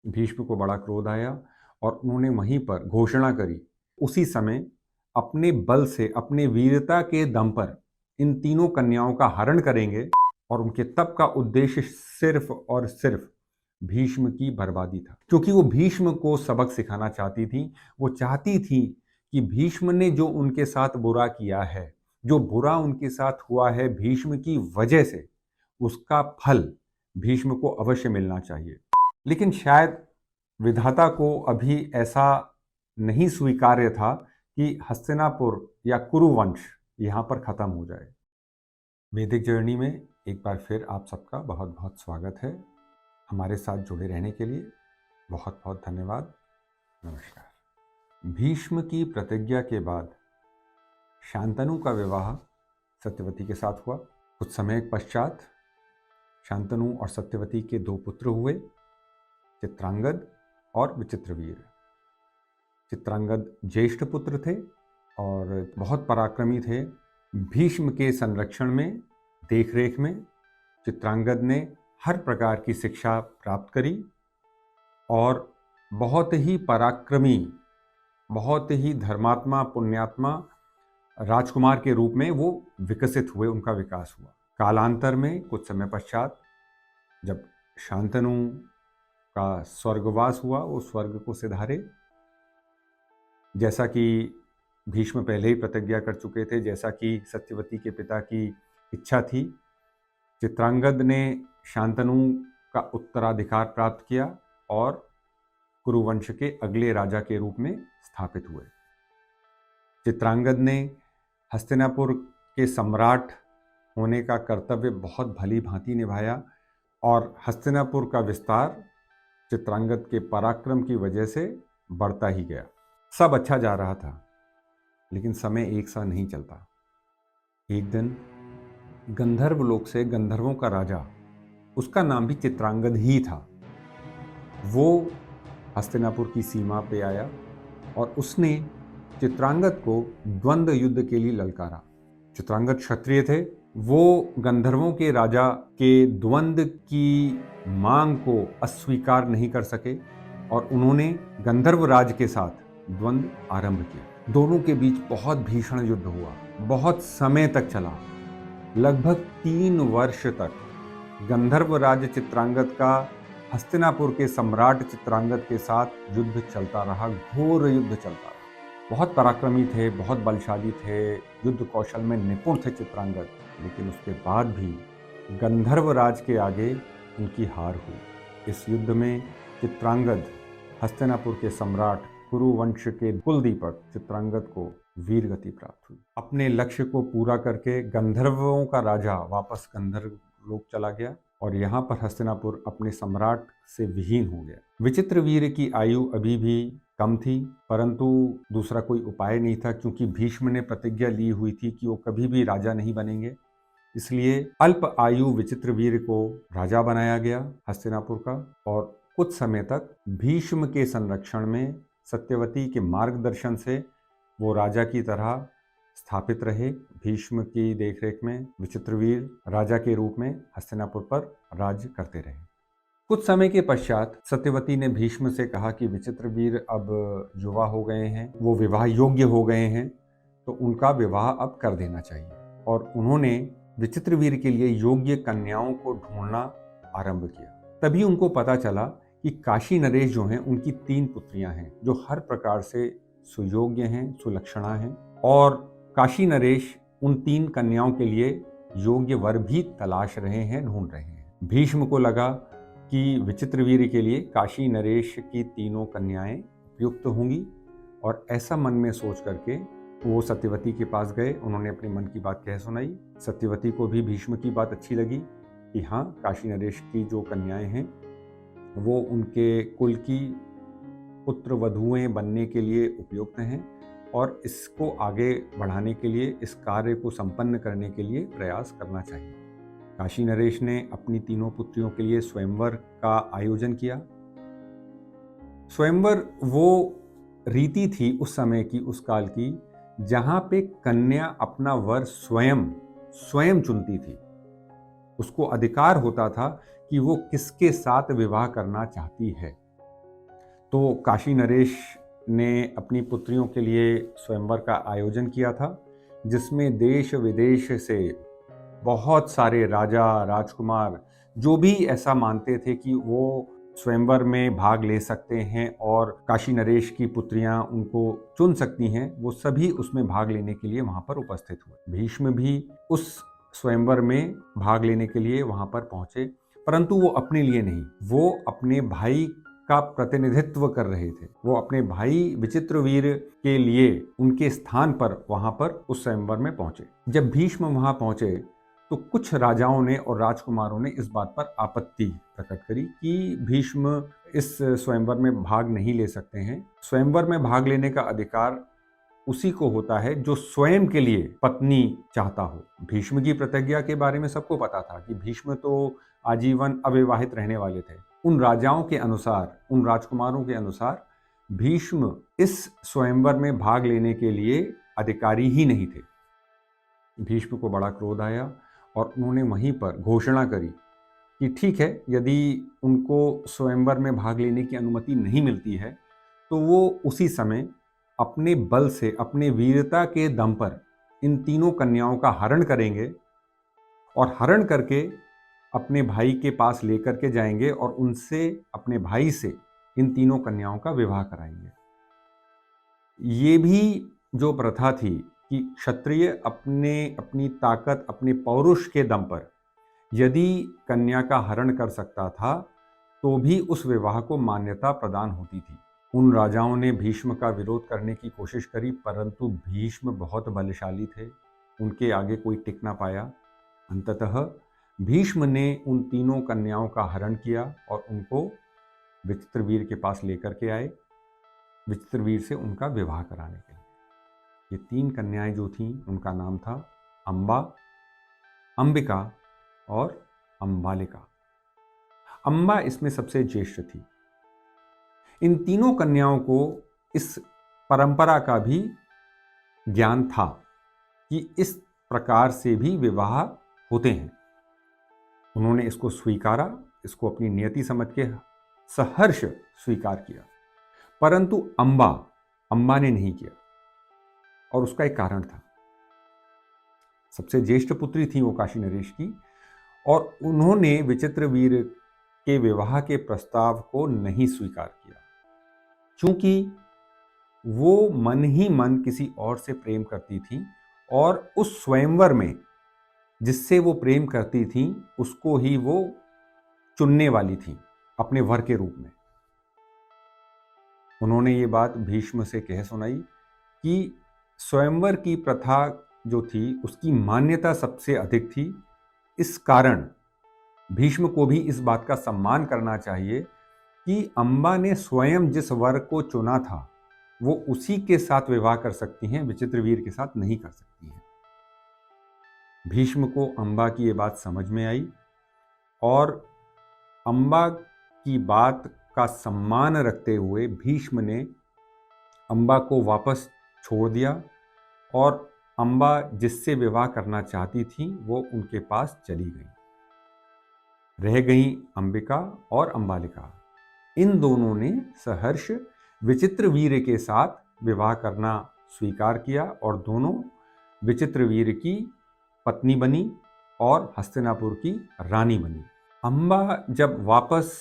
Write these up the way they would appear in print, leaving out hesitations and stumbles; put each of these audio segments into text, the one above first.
भीष्म को बड़ा क्रोध आया और उन्होंने वहीं पर घोषणा करी, उसी समय अपने बल से, अपने वीरता के दम पर इन तीनों कन्याओं का हरण करेंगे। और उनके तप का उद्देश्य सिर्फ और सिर्फ भीष्म की बर्बादी था, क्योंकि वो भीष्म को सबक सिखाना चाहती थी। वो चाहती थी कि भीष्म ने जो उनके साथ बुरा किया है, जो बुरा उनके साथ हुआ है भीष्म की वजह से, उसका फल भीष्म को अवश्य मिलना चाहिए। लेकिन शायद विधाता को अभी ऐसा नहीं स्वीकार्य था कि हस्तिनापुर या कुरुवंश यहाँ पर खत्म हो जाए। वैदिक जर्नी में एक बार फिर आप सबका बहुत बहुत स्वागत है। हमारे साथ जुड़े रहने के लिए बहुत बहुत धन्यवाद। नमस्कार। भीष्म की प्रतिज्ञा के बाद शांतनु का विवाह सत्यवती के साथ हुआ। कुछ समय पश्चात शांतनु और सत्यवती के 2 पुत्र हुए, चित्रांगद और विचित्रवीर। चित्रांगद ज्येष्ठ पुत्र थे और बहुत पराक्रमी थे। भीष्म के संरक्षण में, देखरेख में चित्रांगद ने हर प्रकार की शिक्षा प्राप्त करी और बहुत ही पराक्रमी, बहुत ही धर्मात्मा, पुण्यात्मा राजकुमार के रूप में वो विकसित हुए, उनका विकास हुआ। कालांतर में कुछ समय पश्चात जब शांतनु का स्वर्गवास हुआ, वो स्वर्ग को सिधारे। जैसा कि भीष्म पहले ही प्रतिज्ञा कर चुके थे, जैसा कि सत्यवती के पिता की इच्छा थी, चित्रांगद ने शांतनु का उत्तराधिकार प्राप्त किया और कुरुवंश के अगले राजा के रूप में स्थापित हुए। चित्रांगद ने हस्तिनापुर के सम्राट होने का कर्तव्य बहुत भली भांति निभाया और हस्तिनापुर का विस्तार चित्रांगद के पराक्रम की वजह से बढ़ता ही गया। सब अच्छा जा रहा था, लेकिन समय एक सा नहीं चलता। एक दिन गंधर्व लोक से गंधर्वों का राजा, उसका नाम भी चित्रांगद ही था, वो हस्तिनापुर की सीमा पे आया और उसने चित्रांगद को द्वंद्व युद्ध के लिए ललकारा। चित्रांगद क्षत्रिय थे, वो गंधर्वों के राजा के द्वंद्व की मांग को अस्वीकार नहीं कर सके और उन्होंने गंधर्व राज के साथ द्वंद्व आरंभ किया। दोनों के बीच बहुत भीषण युद्ध हुआ, बहुत समय तक चला। लगभग 3 वर्ष तक गंधर्व राज चित्रांगद का हस्तिनापुर के सम्राट चित्रांगद के साथ युद्ध चलता रहा, घोर युद्ध चलता रहा। बहुत पराक्रमी थे, बहुत बलशाली थे, युद्ध कौशल में निपुण थे चित्रांगद, लेकिन उसके बाद भी गंधर्व राज के आगे उनकी हार हुई। इस युद्ध में चित्रांगद, हस्तिनापुर के सम्राट, कुरुवंश के कुलदीपक चित्रांगद को वीर गति प्राप्त हुई। अपने लक्ष्य को पूरा करके गंधर्वों का राजा वापस गंधर्व लोक चला गया और यहाँ पर हस्तिनापुर अपने सम्राट से विहीन हो गया। विचित्रवीर की आयु अभी भी कम थी, परंतु दूसरा कोई उपाय नहीं था, क्योंकि भीष्म ने प्रतिज्ञा ली हुई थी कि वो कभी भी राजा नहीं बनेंगे। इसलिए अल्प आयु विचित्रवीर को राजा बनाया गया हस्तिनापुर का और कुछ समय तक भीष्म के संरक्षण में, सत्यवती के मार्गदर्शन से वो राजा की तरह स्थापित रहे। भीष्म की देखरेख में विचित्रवीर राजा के रूप में हस्तिनापुर पर राज्य करते रहे। कुछ समय के पश्चात सत्यवती ने भीष्म से कहा कि विचित्रवीर अब युवा हो गए हैं, वो विवाह योग्य हो गए हैं, तो उनका विवाह अब कर देना चाहिए। और उन्होंने विचित्रवीर के लिए योग्य कन्याओं को ढूंढना आरंभ किया। तभी उनको पता चला कि काशी नरेश जो हैं, उनकी 3 पुत्रियां हैं जो हर प्रकार से सुयोग्य हैं, सुलक्षणा हैं, और काशी नरेश उन 3 कन्याओं के लिए योग्य वर भी तलाश रहे हैं, ढूंढ रहे हैं। भीष्म को लगा कि विचित्रवीर के लिए काशी नरेश की तीनों कन्याएं उपयुक्त होंगी और ऐसा मन में सोच करके वो सत्यवती के पास गए। उन्होंने अपने मन की बात कह सुनाई। सत्यवती को भी भीष्म की बात अच्छी लगी कि हाँ, काशी नरेश की जो कन्याएं हैं वो उनके कुल की पुत्र वधुएं बनने के लिए उपयुक्त हैं और इसको आगे बढ़ाने के लिए, इस कार्य को संपन्न करने के लिए प्रयास करना चाहिए। काशी नरेश ने अपनी तीनों पुत्रियों के लिए स्वयंवर का आयोजन किया। स्वयंवर वो रीति थी उस समय की, उस काल की, जहां पे कन्या अपना वर स्वयं चुनती थी। उसको अधिकार होता था कि वो किसके साथ विवाह करना चाहती है। तो काशी नरेश ने अपनी पुत्रियों के लिए स्वयंवर का आयोजन किया था, जिसमें देश विदेश से बहुत सारे राजा राजकुमार जो भी ऐसा मानते थे कि वो स्वयंवर में भाग ले सकते हैं और काशी नरेश की पुत्रियां उनको चुन सकती हैं, वो सभी उसमें भाग लेने के लिए वहां पर उपस्थित हुए। भीष्म भी उस स्वयंवर में भाग लेने के लिए वहां पर पहुंचे, परंतु वो अपने लिए नहीं, वो अपने भाई का प्रतिनिधित्व कर रहे थे। वो अपने भाई विचित्रवीर के लिए उनके स्थान पर वहां पर उस स्वयंवर में पहुंचे। जब भीष्म वहां पहुंचे तो कुछ राजाओं ने और राजकुमारों ने इस बात पर आपत्ति प्रकट करी कि भीष्म इस स्वयंवर में भाग नहीं ले सकते हैं। स्वयंवर में भाग लेने का अधिकार उसी को होता है जो स्वयं के लिए पत्नी चाहता हो। भीष्म की प्रतिज्ञा के बारे में सबको पता था कि भीष्म तो आजीवन अविवाहित रहने वाले थे। उन राजाओं के अनुसार, उन राजकुमारों के अनुसार भीष्म इस स्वयंवर में भाग लेने के लिए अधिकारी ही नहीं थे। भीष्म को बड़ा क्रोध आया और उन्होंने वहीं पर घोषणा करी कि ठीक है, यदि उनको स्वयंवर में भाग लेने की अनुमति नहीं मिलती है तो वो उसी समय अपने बल से, अपने वीरता के दम पर इन तीनों कन्याओं का हरण करेंगे और हरण करके अपने भाई के पास लेकर के जाएंगे और उनसे, अपने भाई से, इन तीनों कन्याओं का विवाह कराएंगे। ये भी जो प्रथा थी कि क्षत्रिय अपनी ताकत, अपने पौरुष के दम पर यदि कन्या का हरण कर सकता था तो भी उस विवाह को मान्यता प्रदान होती थी। उन राजाओं ने भीष्म का विरोध करने की कोशिश करी, परंतु भीष्म बहुत बलशाली थे, उनके आगे कोई टिक ना पाया। अंततः भीष्म ने उन तीनों कन्याओं का हरण किया और उनको विचित्रवीर के पास लेकर के आए, विचित्रवीर से उनका विवाह कराने के लिए। ये तीन कन्याएं जो थीं उनका नाम था अंबा, अंबिका और अंबालिका। अंबा इसमें सबसे ज्येष्ठ थी। इन तीनों कन्याओं को इस परंपरा का भी ज्ञान था कि इस प्रकार से भी विवाह होते हैं। उन्होंने इसको स्वीकारा, इसको अपनी नियति समझ के सहर्ष स्वीकार किया, परंतु अंबा ने नहीं किया और उसका एक कारण था। सबसे ज्येष्ठ पुत्री थी वो काशी नरेश की, और उन्होंने विचित्रवीर के विवाह के प्रस्ताव को नहीं स्वीकार किया, क्योंकि वो मन ही मन किसी और से प्रेम करती थी और उस स्वयंवर में जिससे वो प्रेम करती थी उसको ही वो चुनने वाली थी अपने वर के रूप में। उन्होंने ये बात भीष्म से कह सुनाई कि स्वयंवर की प्रथा जो थी उसकी मान्यता सबसे अधिक थी। इस कारण भीष्म को भी इस बात का सम्मान करना चाहिए कि अंबा ने स्वयं जिस वर को चुना था वो उसी के साथ विवाह कर सकती हैं, विचित्रवीर के साथ नहीं कर सकती हैं। भीष्म को अंबा की ये बात समझ में आई और अंबा की बात का सम्मान रखते हुए भीष्म ने अंबा को वापस छोड़ दिया और अंबा जिससे विवाह करना चाहती थी वो उनके पास चली गई। रह गई अंबिका और अंबालिका। इन दोनों ने सहर्ष विचित्रवीर के साथ विवाह करना स्वीकार किया और दोनों विचित्रवीर की पत्नी बनी और हस्तिनापुर की रानी बनी। अंबा जब वापस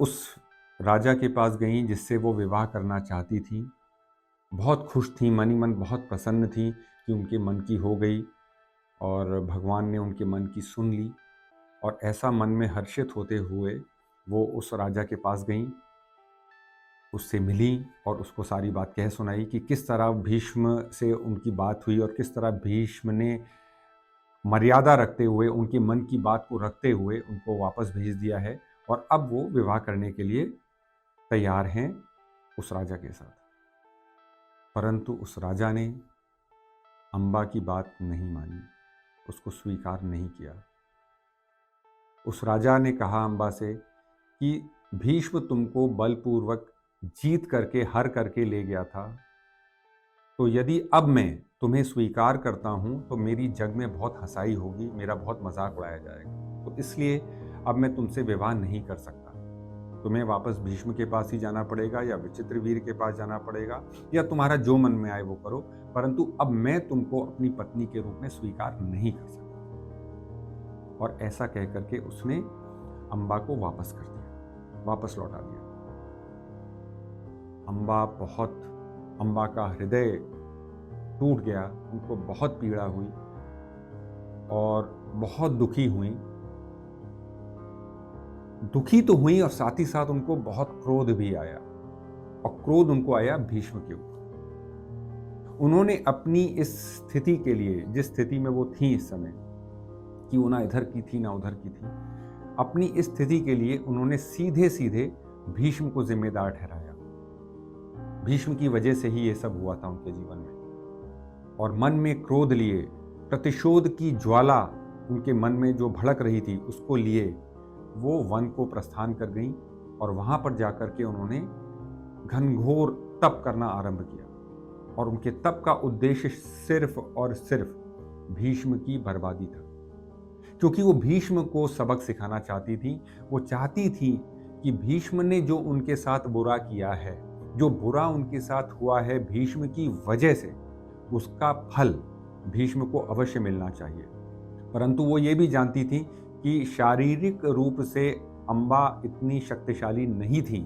उस राजा के पास गई जिससे वो विवाह करना चाहती थी, बहुत खुश थी, मन ही मन बहुत प्रसन्न थी कि उनके मन की हो गई और भगवान ने उनके मन की सुन ली। और ऐसा मन में हर्षित होते हुए वो उस राजा के पास गई, उससे मिली और उसको सारी बात कह सुनाई कि किस तरह भीष्म से उनकी बात हुई और किस तरह भीष्म ने मर्यादा रखते हुए, उनके मन की बात को रखते हुए उनको वापस भेज दिया है और अब वो विवाह करने के लिए तैयार हैं उस राजा के साथ। परंतु उस राजा ने अंबा की बात नहीं मानी, उसको स्वीकार नहीं किया। उस राजा ने कहा अंबा से कि भीष्म तुमको बलपूर्वक जीत करके, हर करके ले गया था, तो यदि अब मैं तुम्हें स्वीकार करता हूँ तो मेरी जग में बहुत हंसाई होगी, मेरा बहुत मजाक उड़ाया जाएगा, तो इसलिए अब मैं तुमसे विवाह नहीं कर सकता। तुम्हें वापस भीष्म के पास ही जाना पड़ेगा या विचित्रवीर के पास जाना पड़ेगा, या तुम्हारा जो मन में आए वो करो, परंतु अब मैं तुमको अपनी पत्नी के रूप में स्वीकार नहीं कर सकता। और ऐसा कह करके उसने अम्बा को वापस कर दिया, वापस लौटा दिया। अम्बा का हृदय टूट गया, उनको बहुत पीड़ा हुई और बहुत दुखी हुई। दुखी तो हुई और साथ ही साथ उनको बहुत क्रोध भी आया, और क्रोध उनको आया भीष्म के ऊपर। उन्होंने अपनी इस स्थिति के लिए, जिस स्थिति में वो थी इस समय, कि वो ना इधर की थी ना उधर की थी, अपनी इस स्थिति के लिए उन्होंने सीधे सीधे भीष्म को जिम्मेदार ठहराया। भीष्म की वजह से ही ये सब हुआ था उनके जीवन में। और मन में क्रोध लिए, प्रतिशोध की ज्वाला उनके मन में जो भड़क रही थी, उसको लिए वो वन को प्रस्थान कर गईं, और वहां पर जाकर के उन्होंने घनघोर तप करना आरंभ किया। और उनके तप का उद्देश्य सिर्फ और सिर्फ भीष्म की बर्बादी था, क्योंकि वो भीष्म को सबक सिखाना चाहती थी। वो चाहती थी कि भीष्म ने जो उनके साथ बुरा किया है, जो बुरा उनके साथ हुआ है भीष्म की वजह से, उसका फल भीष्म को अवश्य मिलना चाहिए। परंतु वो ये भी जानती थी कि शारीरिक रूप से अम्बा इतनी शक्तिशाली नहीं थी,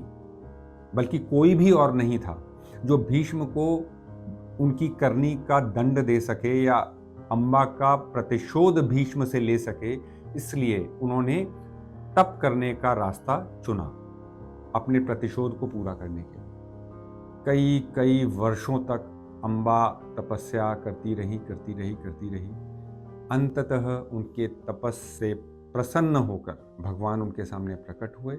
बल्कि कोई भी और नहीं था जो भीष्म को उनकी करनी का दंड दे सके या अम्बा का प्रतिशोध भीष्म से ले सके। इसलिए उन्होंने तप करने का रास्ता चुना अपने प्रतिशोध को पूरा करने के लिए। कई कई वर्षों तक अम्बा तपस्या करती रही। अंततः उनके तपस से प्रसन्न होकर भगवान उनके सामने प्रकट हुए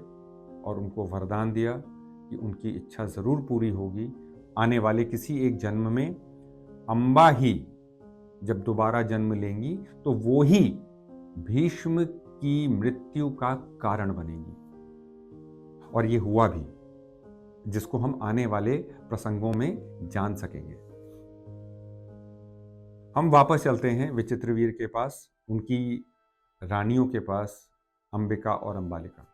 और उनको वरदान दिया कि उनकी इच्छा जरूर पूरी होगी। आने वाले किसी एक जन्म में अम्बा ही जब दोबारा जन्म लेंगी तो वो ही भीष्म की मृत्यु का कारण बनेगी। और ये हुआ भी, जिसको हम आने वाले प्रसंगों में जान सकेंगे। हम वापस चलते हैं विचित्रवीर के पास, उनकी रानियों के पास, अंबिका और अंबालिका।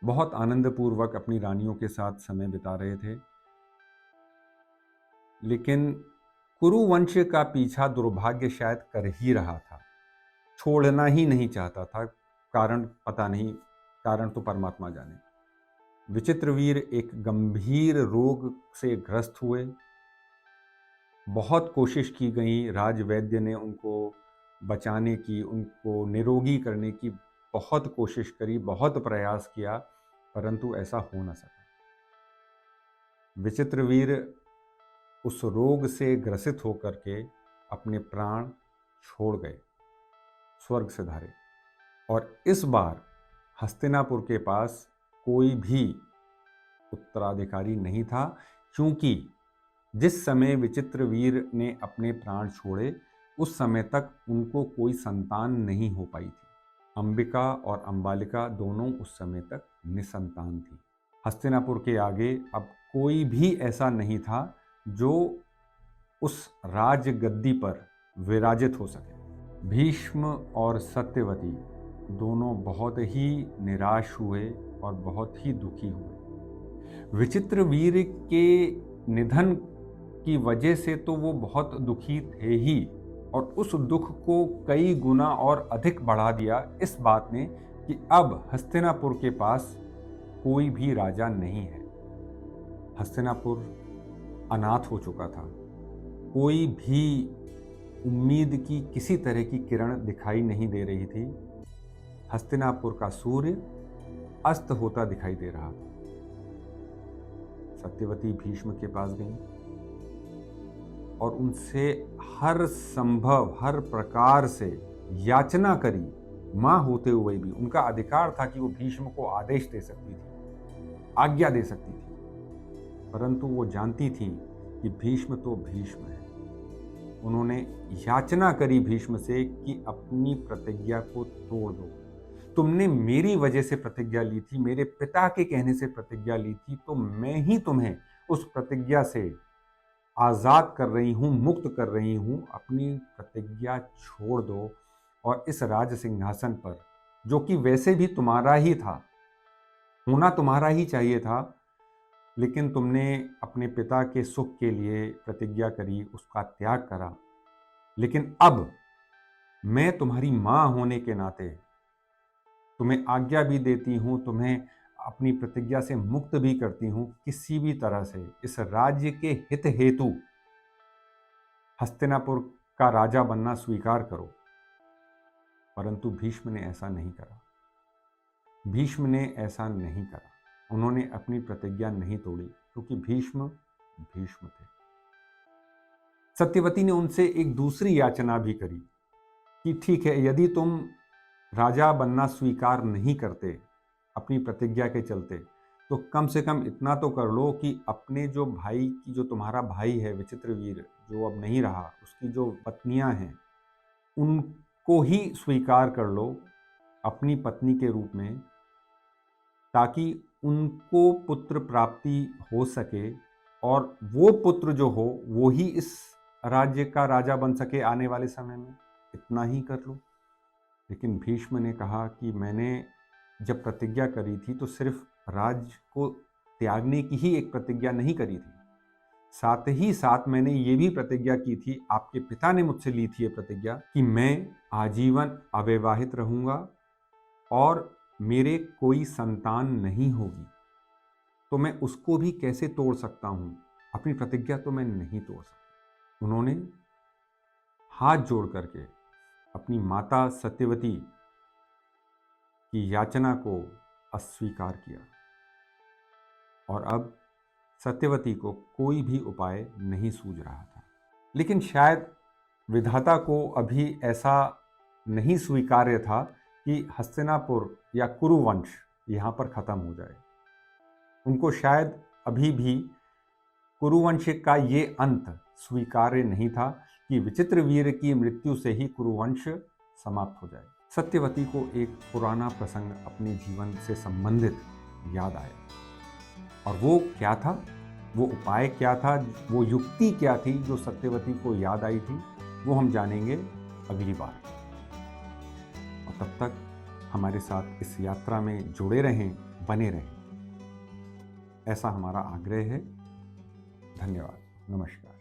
बहुत आनंदपूर्वक अपनी रानियों के साथ समय बिता रहे थे, लेकिन कुरुवंश का पीछा दुर्भाग्य शायद कर ही रहा था, छोड़ना ही नहीं चाहता था। कारण पता नहीं, कारण तो परमात्मा जाने। विचित्रवीर एक गंभीर रोग से ग्रस्त हुए। बहुत कोशिश की गई, राजवैद्य ने उनको बचाने की, उनको निरोगी करने की बहुत कोशिश करी, बहुत प्रयास किया, परंतु ऐसा हो न सका। विचित्रवीर उस रोग से ग्रसित होकर के अपने प्राण छोड़ गए, स्वर्ग से धारे। और इस बार हस्तिनापुर के पास कोई भी उत्तराधिकारी नहीं था, क्योंकि जिस समय विचित्रवीर ने अपने प्राण छोड़े उस समय तक उनको कोई संतान नहीं हो पाई थी। अंबिका और अंबालिका दोनों उस समय तक निसंतान थी। हस्तिनापुर के आगे अब कोई भी ऐसा नहीं था जो उस राजगद्दी पर विराजित हो सके। भीष्म और सत्यवती दोनों बहुत ही निराश हुए और बहुत ही दुखी हुए। विचित्रवीर के निधन की वजह से तो वो बहुत दुखी थे ही, और उस दुख को कई गुना और अधिक बढ़ा दिया इस बात ने कि अब हस्तिनापुर के पास कोई भी राजा नहीं है। हस्तिनापुर अनाथ हो चुका था, कोई भी उम्मीद की किसी तरह की किरण दिखाई नहीं दे रही थी। हस्तिनापुर का सूर्य अस्त होता दिखाई दे रहा था। सत्यवती भीष्म के पास गई और उनसे हर संभव, हर प्रकार से याचना करी। मां होते हुए भी उनका अधिकार था कि वो भीष्म को आदेश दे सकती थी, आज्ञा दे सकती थी, परंतु वो जानती थी कि भीष्म तो भीष्म है। उन्होंने याचना करी भीष्म से कि अपनी प्रतिज्ञा को तोड़ दो। तुमने मेरी वजह से प्रतिज्ञा ली थी, मेरे पिता के कहने से प्रतिज्ञा ली थी, तो मैं ही तुम्हें उस प्रतिज्ञा से आज़ाद कर रही हूँ, मुक्त कर रही हूँ। अपनी प्रतिज्ञा छोड़ दो और इस राज सिंहासन पर, जो कि वैसे भी तुम्हारा ही था, होना तुम्हारा ही चाहिए था, लेकिन तुमने अपने पिता के सुख के लिए प्रतिज्ञा करी, उसका त्याग करा। लेकिन अब मैं तुम्हारी मां होने के नाते तुम्हें आज्ञा भी देती हूं, तुम्हें अपनी प्रतिज्ञा से मुक्त भी करती हूं। किसी भी तरह से इस राज्य के हित हेतु हस्तिनापुर का राजा बनना स्वीकार करो। परंतु भीष्म ने ऐसा नहीं करा। भीष्म ने ऐसा नहीं करा। उन्होंने अपनी प्रतिज्ञा नहीं तोड़ी, क्योंकि भीष्म भीष्म थे। सत्यवती ने उनसे एक दूसरी याचना भी करी कि ठीक है, यदि तुम राजा बनना स्वीकार नहीं करते अपनी प्रतिज्ञा के चलते, तो कम से कम इतना तो कर लो कि अपने जो भाई की, जो तुम्हारा भाई है विचित्रवीर, जो अब नहीं रहा, उसकी जो पत्नियां हैं, उनको ही स्वीकार कर लो अपनी पत्नी के रूप में, ताकि उनको पुत्र प्राप्ति हो सके और वो पुत्र जो हो वो ही इस राज्य का राजा बन सके आने वाले समय में। इतना ही कर लो। लेकिन भीष्म ने कहा कि मैंने जब प्रतिज्ञा करी थी तो सिर्फ राज्य को त्यागने की ही एक प्रतिज्ञा नहीं करी थी, साथ ही साथ मैंने ये भी प्रतिज्ञा की थी, आपके पिता ने मुझसे ली थी ये प्रतिज्ञा, कि मैं आजीवन अविवाहित रहूंगा और मेरे कोई संतान नहीं होगी। तो मैं उसको भी कैसे तोड़ सकता हूं? अपनी प्रतिज्ञा तो मैं नहीं तोड़ सकता। उन्होंने हाथ जोड़ करके अपनी माता सत्यवती की याचना को अस्वीकार किया, और अब सत्यवती को कोई भी उपाय नहीं सूझ रहा था। लेकिन शायद विधाता को अभी ऐसा नहीं स्वीकार्य था कि हस्तिनापुर या कुरुवंश यहाँ पर खत्म हो जाए। उनको शायद अभी भी कुरुवंश का ये अंत स्वीकार्य नहीं था कि विचित्रवीर की मृत्यु से ही कुरुवंश समाप्त हो जाए। सत्यवती को एक पुराना प्रसंग अपने जीवन से संबंधित याद आया, और वो क्या था, वो उपाय क्या था, वो युक्ति क्या थी जो सत्यवती को याद आई थी, वो हम जानेंगे अगली बार। और तब तक हमारे साथ इस यात्रा में जुड़े रहें, बने रहें, ऐसा हमारा आग्रह है। धन्यवाद, नमस्कार।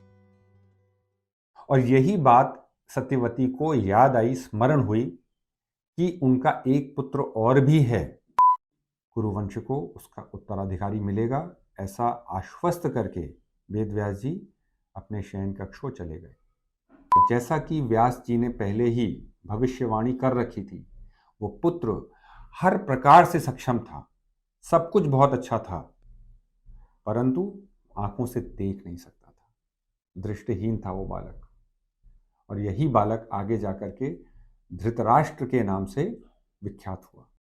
और यही बात सत्यवती को याद आई, स्मरण हुई कि उनका एक पुत्र और भी है, कुरुवंश को उसका उत्तराधिकारी मिलेगा। ऐसा आश्वस्त करके वेदव्यास जी अपने शयन कक्ष को चले गए। जैसा कि व्यास जी ने पहले ही भविष्यवाणी कर रखी थी, वो पुत्र हर प्रकार से सक्षम था, सब कुछ बहुत अच्छा था, परंतु आंखों से देख नहीं सकता था, दृष्टिहीन था वो बालक। और यही बालक आगे जाकर के धृतराष्ट्र के नाम से विख्यात हुआ।